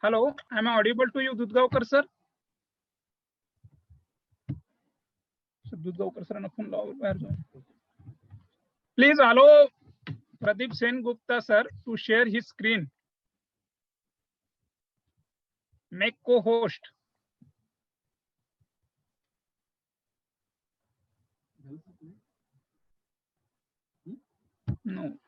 Hello, am I audible to you, Dudgaonkar sir? So Dudgaonkar sir, phone law. Please allow Pradeep Sen Gupta sir to share his screen. Make co-host. No.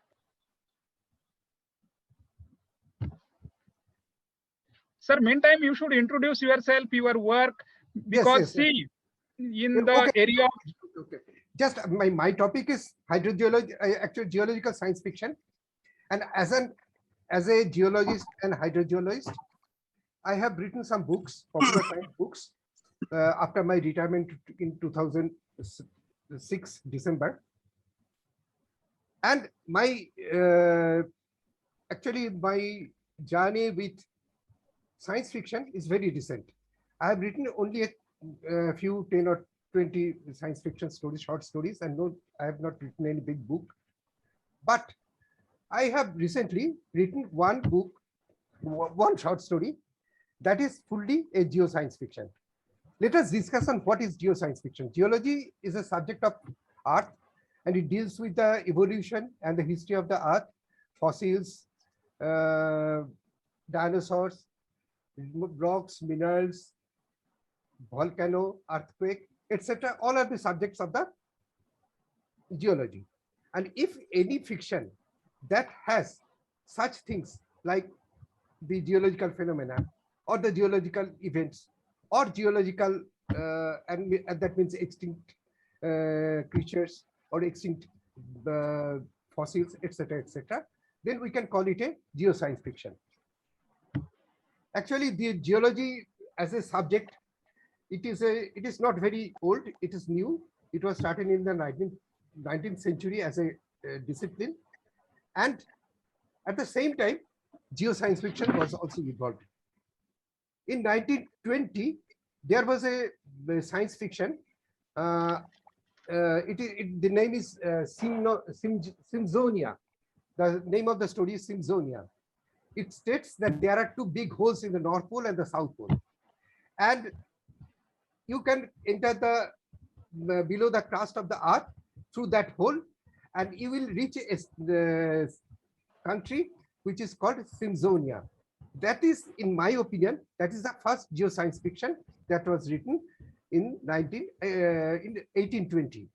Sir, meantime, you should introduce yourself, your work, because Yes. see, in the area of Just my topic is hydrogeology, actually geological science fiction, and as a geologist and hydrogeologist, I have written some books, popular science books, after my retirement in 2006 December, and my actually my journey with science fiction is very recent. I have written only a few 10 or 20 science fiction stories, short stories, and no, I have not written any big book. But I have recently written one book, one short story that is fully a geoscience fiction. Let us discuss on what is geoscience fiction. Geology is a subject of Earth, and it deals with the evolution and the history of the Earth, fossils, dinosaurs, rocks, minerals, volcano, earthquake, etc. All are the subjects of the geology. And if any fiction that has such things like the geological phenomena or the geological events or geological and that means extinct creatures or extinct fossils, etc., then we can call it a geoscience fiction. Actually, the geology as a subject, it is not very old. It is new. It was started in the 19th century as a discipline, and at the same time, geoscience fiction was also evolved. In 1920, there was a science fiction. The name is Simsonia. The name of the story is Simsonia. It states that there are two big holes in the North Pole and the South Pole, and you can enter the below the crust of the Earth through that hole, and you will reach the country which is called Simsonia. That is, in my opinion, that is the first geoscience fiction that was written in 1820.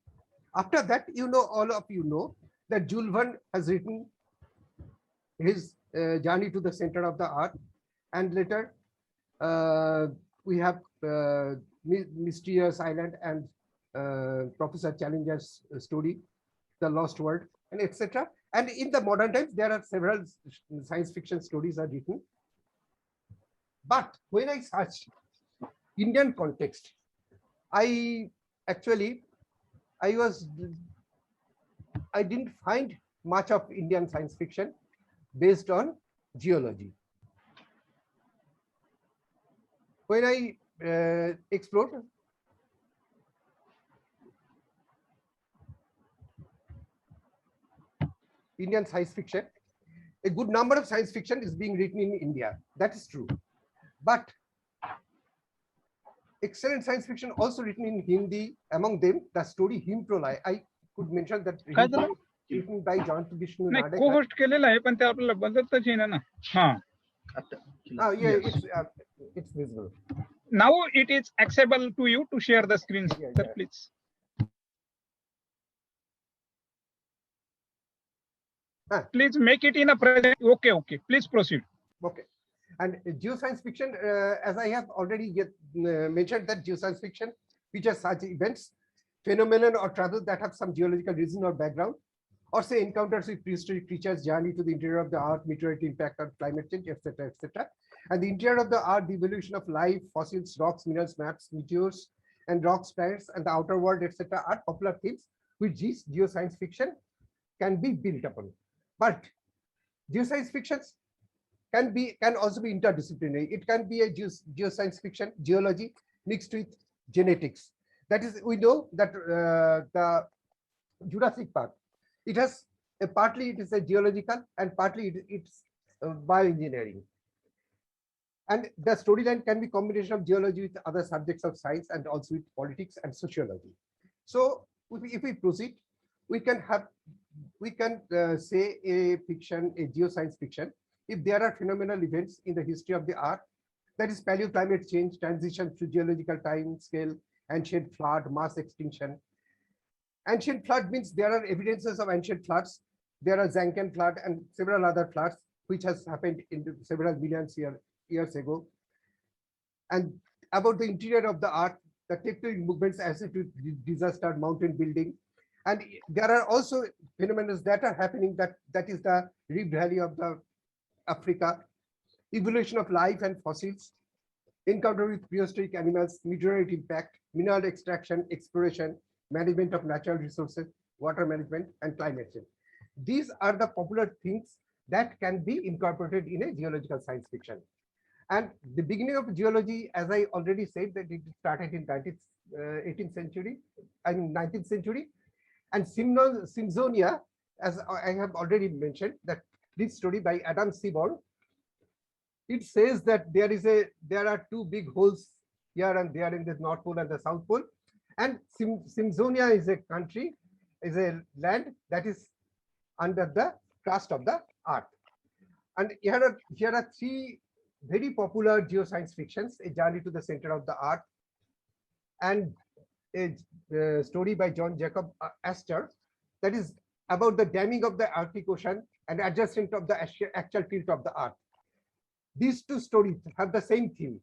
After that, all of you know that Jules Verne has written his journey to the center of the Earth, and later we have Mysterious Island and Professor Challenger's story, The Lost World, and etc. And in the modern times, there are several science fiction stories are written. But when I searched Indian context, I didn't find much of Indian science fiction based on geology. When I explored Indian science fiction, a good number of science fiction is being written in India. That is true. But excellent science fiction also written in Hindi. Among them, the story Himprolay. I could mention that written by John Vishnu Nadekar. co-host केलेला आहे पण ते आपल्याला बदलताच येईना ना. हां. Yeah, it's visible. Now it is accessible to you to share the screen, sir, please. Please make it in a present. Okay. Please proceed. Okay. And geoscience fiction, as I have already mentioned, that geoscience fiction features such events, phenomenon or troubles that have some geological reason or background, or say encounters with prehistoric creatures, journey to the interior of the Earth, meteorite impact on climate change, etc. And the interior of the Earth, the evolution of life, fossils, rocks, minerals, maps, meteors, and rocks, planets, and the outer world, etc. are popular themes which geoscience fiction can be built upon. But geoscience fictions can also be interdisciplinary. It can be a geoscience fiction, geology mixed with genetics. That is, we know that the Jurassic Park, it has partly it is a geological and partly it's bioengineering. And the storyline can be combination of geology with other subjects of science and also with politics and sociology. So if we proceed, we can say a fiction, a geoscience fiction, if there are phenomenal events in the history of the earth, that is paleoclimate change, transition to geological time scale, ancient flood, mass extinction. Ancient flood means there are evidences of ancient floods. There are Zancan flood and several other floods which has happened in several millions years ago. And about the interior of the earth, the tectonic movements as it is disaster, mountain building. And there are also phenomena that are happening that is the Rift Valley of the Africa, evolution of life and fossils, encounter with prehistoric animals, meteorite impact, mineral extraction, exploration, management of natural resources, water management, and climate change. These are the popular things that can be incorporated in a geological science fiction. And the beginning of geology, as I already said, that it started in 18th century and 19th century. And Simsonia, as I have already mentioned, that this story by Adam Seaborn, it says that there are two big holes here and there in the North Pole and the South Pole. And Simsonia is a country, is a land that is under the crust of the earth. And here are three very popular geoscience fictions: A Journey to the Center of the Earth, and a story by John Jacob Astor that is about the damming of the Arctic Ocean and adjustment of the actual tilt of the Earth. These two stories have the same theme.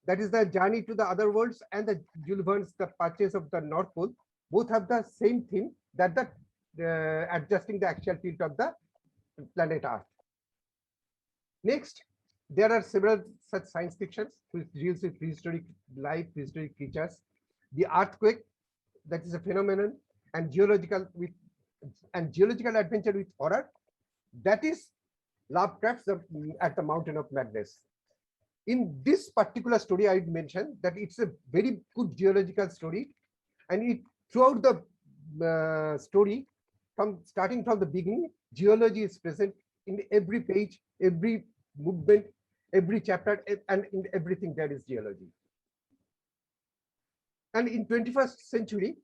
That is the journey to the other worlds, and the Jules Verne's The Purchase of the North Pole. Both have the same theme, that the adjusting the actual tilt of the planet Earth. Next, there are several such science fictions which deals with prehistoric life, prehistoric creatures. The earthquake, that is a phenomenon, and geological adventure with horror. That is Lovecraft's At the Mountain of Madness. In this particular story, I mentioned that it's a very good geological story, and it throughout the story, starting from the beginning, geology is present in every page, every movement, every chapter, and in everything there is geology. And in 21st century,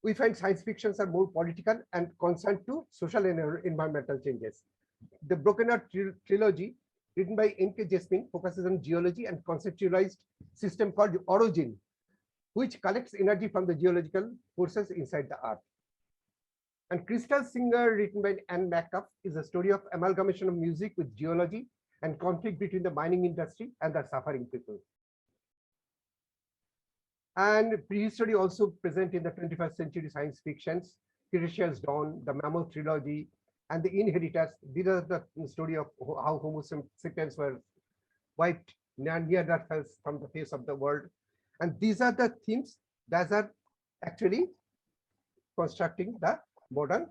we find science fictions are more political and concerned to social and environmental changes. The Broken Earth trilogy, written by N.K. Jemisin, focuses on geology and conceptualized system called orogeny, which collects energy from the geological forces inside the earth. And Crystal Singer, written by Anne Metcalf, is a story of amalgamation of music with geology and conflict between the mining industry and the suffering people. And prehistory also present in the 21st century science fictions: Cretaceous Dawn, the Mammoth trilogy, and The Inheritors. These are the story of how Homo sapiens were wiped Neanderthals from the face of the world. And these are the themes that are actually constructing the modern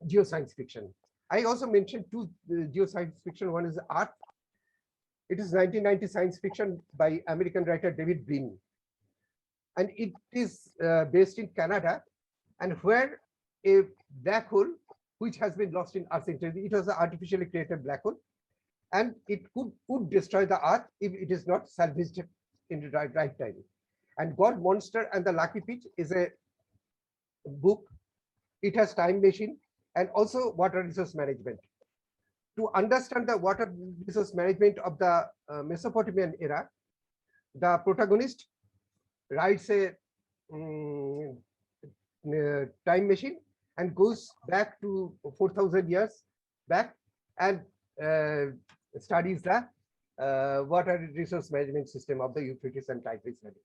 geoscience fiction. I also mentioned two geoscience fiction. One is Earth. It is 1990 science fiction by American writer David Brin. And it is based in Canada, and where a black hole, which has been lost in Earth's interior, it was an artificially created black hole, and it could destroy the Earth if it is not salvaged in the right time. And God, Monster, and the Lucky Peach is a book. It has time machine and also water resource management. To understand the water resource management of the Mesopotamian era, the protagonist rides a time machine and goes back to 4,000 years back and studies the water resource management system of the Euphrates and Tigris Valley.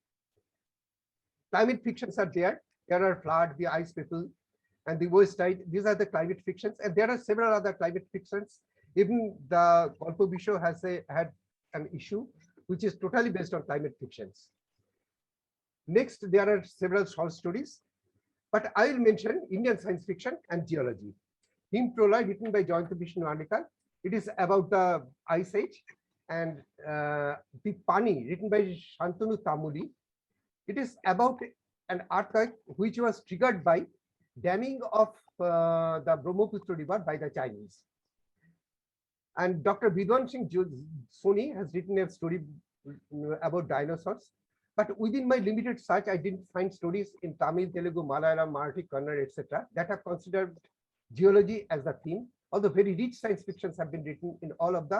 Climate fictions are there. There are flood, the ice people, and the worst tide. These are the climate fictions, and there are several other climate fictions. Even the Golpo Bisho has had an issue which is totally based on climate fictions. Next, there are several short stories, but I will mention Indian science fiction and geology. Him Prolay, written by Jayanta Vishnu Arlikar. It is about the Ice Age. And The Pani, written by Shantanu Tamuli. It is about an earthquake which was triggered by damming of the Brahmaputra river by the Chinese. And Dr. Vidwan Singh Soni has written a story about dinosaurs. But within my limited search, I didn't find stories in Tamil, Telugu, Malayalam, Marathi, Kannada, etc., that have considered geology as the theme. Although very rich science fictions have been written in all of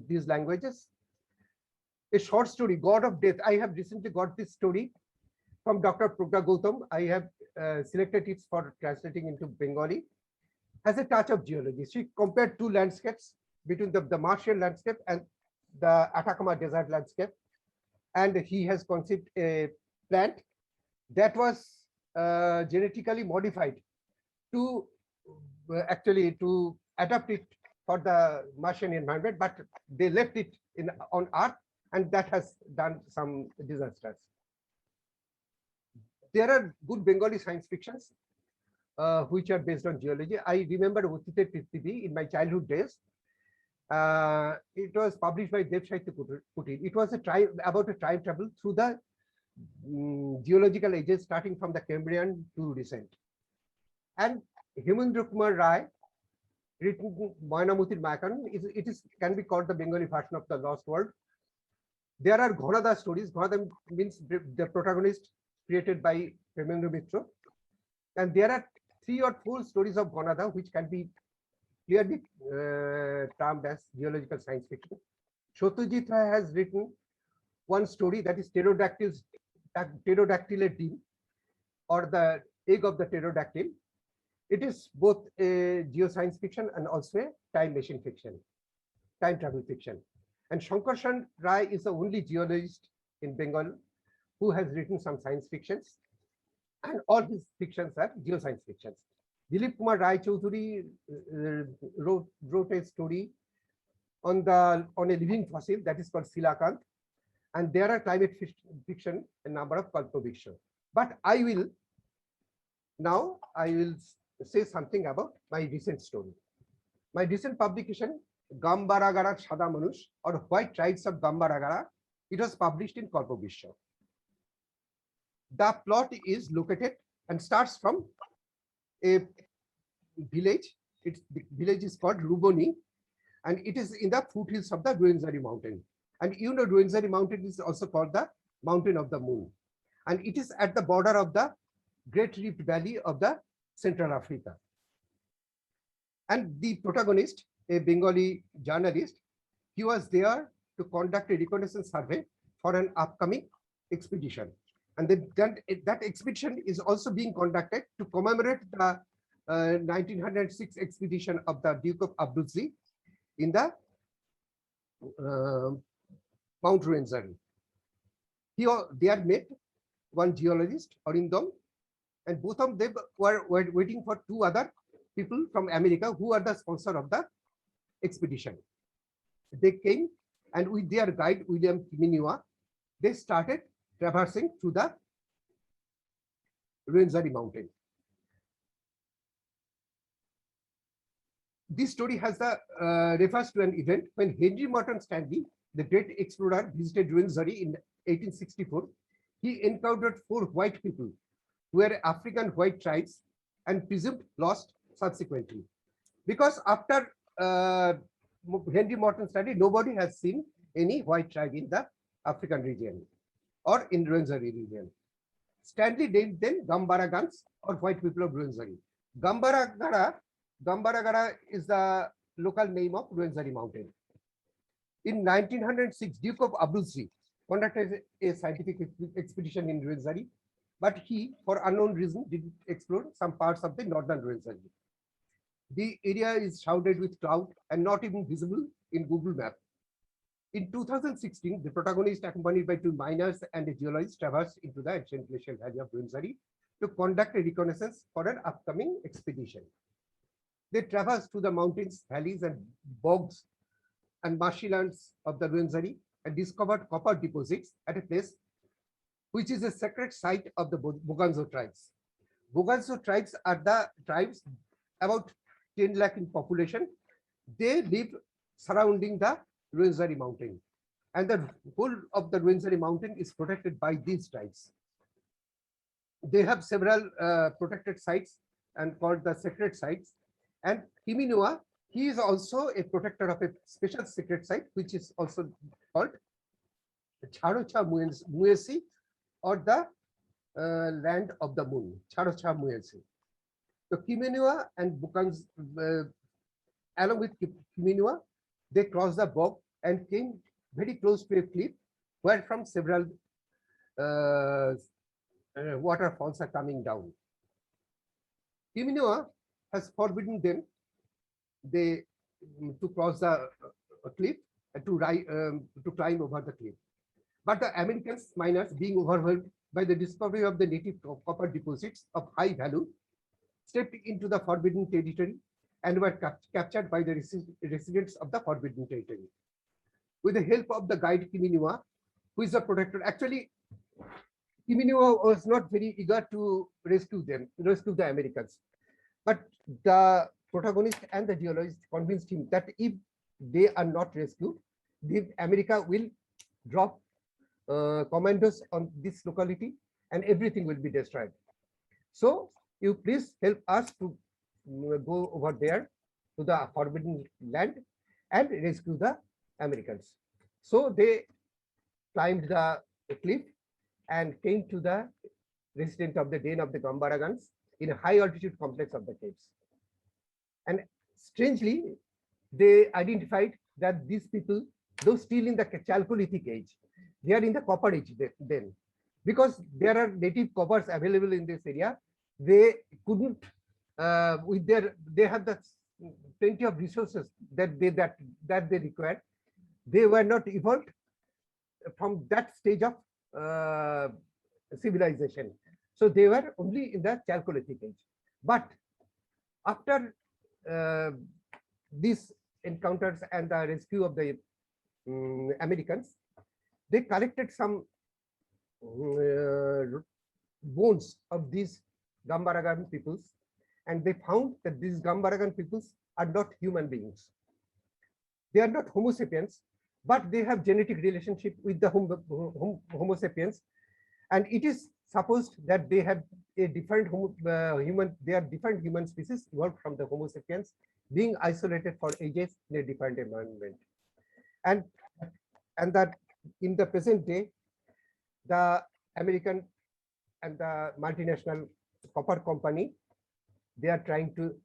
these languages. A short story, God of Death. I have recently got this story from Dr. Pragya Gautam. I have selected it for translating into Bengali. Has a touch of geology. She compared two landscapes between the Martian landscape and the Atacama Desert landscape. And he has conceived a plant that was genetically modified to actually to adapt it for the Martian environment, but they left it on Earth, and that has done some disasters. There are good Bengali science fictions which are based on geology. I remember Otite Prithvi in my childhood days. It was published by Dev Sahitya Kutir. It was about a time travel through the geological ages, starting from the Cambrian to recent. And Hemendra Kumar Rai, written Moynamutir Makaran, can be called the Bengali version of the Lost World. There are Ghanada stories. Ghanada means the protagonist created by Hemendra Mitra. And there are 3 or 4 stories of Ghanada which can be clearly termed as geological science fiction. Satyajit Ray has written one story, that is pterodactyl dream, or the egg of the pterodactyl. It is both a geoscience fiction and also a time machine fiction, time travel fiction. And Shankarshan Rai is the only geologist in Bengal who has written some science fictions, and all his fictions are geoscience fictions. Dilip Kumar Rai Chaudhuri wrote a story on a living fossil that is called Silakant, and there are climate fiction, a number of Kalpavriksha. But I will say something about my recent story. My recent publication, Gambaragara Sada Manush, or White Tribes of Gambaragara, it was published in Kalpavriksha. The plot is located and starts from a village. The village is called Ruboni, and it is in the foothills of the Ruwenzori mountain. And you know, Ruwenzori mountain is also called the mountain of the moon. And it is at the border of the Great Rift Valley of the Central Africa. And the protagonist, a Bengali journalist, he was there to conduct a reconnaissance survey for an upcoming expedition. And that expedition is also being conducted to commemorate the 1906 expedition of the Duke of Abruzzi in the Mount Ruwenzori. They had met one geologist, Arindam, and both of them were waiting for 2 other people from America who are the sponsor of the expedition. They came, and with their guide, William Kiminua, they started traversing through the Ruwenzori mountain. This story has refers to an event when Henry Morton Stanley, the great explorer, visited Ruwenzori in 1864. He encountered 4 white people who were African white tribes and presumed lost subsequently. Because after Henry Morton Stanley, nobody has seen any white tribe in the African region or in Ruwenzori region. Stanley named them Gambaragans, or white people of Ruwenzori. Gambaragara is the local name of Ruwenzori mountain. In 1906, Duke of Abruzzi conducted a scientific expedition in Ruwenzori, but he, for unknown reason, didn't explore some parts of the northern Ruwenzori. The area is shrouded with cloud and not even visible in Google Map. In 2016, the protagonist, accompanied by 2 miners and a geologist, traversed into the ancient glacial valley of Ruwenzori to conduct a reconnaissance for an upcoming expedition. They traversed through the mountains, valleys, and bogs and marshy lands of the Ruwenzori and discovered copper deposits at a place which is a sacred site of the Boganzo tribes. Boganzo tribes are the tribes about 10 lakh in population. They live surrounding the Ruwenzori mountain, and the whole of the Ruwenzori mountain is protected by these tribes. They have several protected sites and called the sacred sites. And Kiminua He is also a protector of a special secret site, which is also called Charocha Muesi, or the land of the moon, Charocha Muesi. So Kiminua and Bukans, along with Kiminua, they crossed the bog and came very close to a cliff where from several waterfalls are coming down. Kiminua has forbidden them to cross the cliff and to climb over the cliff. But the American miners, being overwhelmed by the discovery of the native copper deposits of high value, stepped into the forbidden territory and were captured by the residents of the forbidden territory. With the help of the guide Kiminua, who is the protector, actually, Kiminua was not very eager to rescue the Americans. But the protagonist and the geologist convinced him that if they are not rescued, then America will drop commandos on this locality and everything will be destroyed. So you please help us to go over there to the forbidden land and rescue the Americans. So they climbed the cliff and came to the residence of the den of the Gambaragans in a high altitude complex of the caves. And strangely, they identified that these people, though still in the Chalcolithic age, they are in the copper age then. Because there are native coppers available in this area, they couldn't, they have the plenty of resources that they required. They were not evolved from that stage of civilization. So they were only in the Chalcolithic age. But after these encounters and the rescue of the Americans, they collected some bones of these Gambaragan peoples, and they found that these Gambaragan peoples are not human beings. They are not Homo sapiens, but they have genetic relationship with the Homo sapiens, and it is supposed that they have a different they are different human species evolved from the Homo sapiens, being isolated for ages in a different environment. And that in the present day, the American and the multinational copper company, they are trying to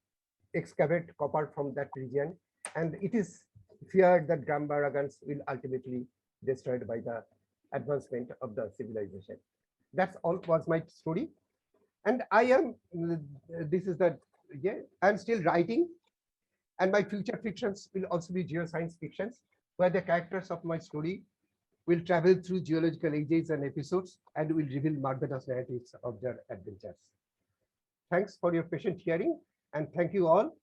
excavate copper from that region, and it is feared that Gambaragans will ultimately destroyed by the advancement of the civilization. That's all was my story. And I am, this is the, yeah, I'm still writing, and my future fictions will also be geoscience fictions, where the characters of my story will travel through geological ages and episodes and will reveal marvelous narratives of their adventures. Thanks for your patient hearing, and thank you all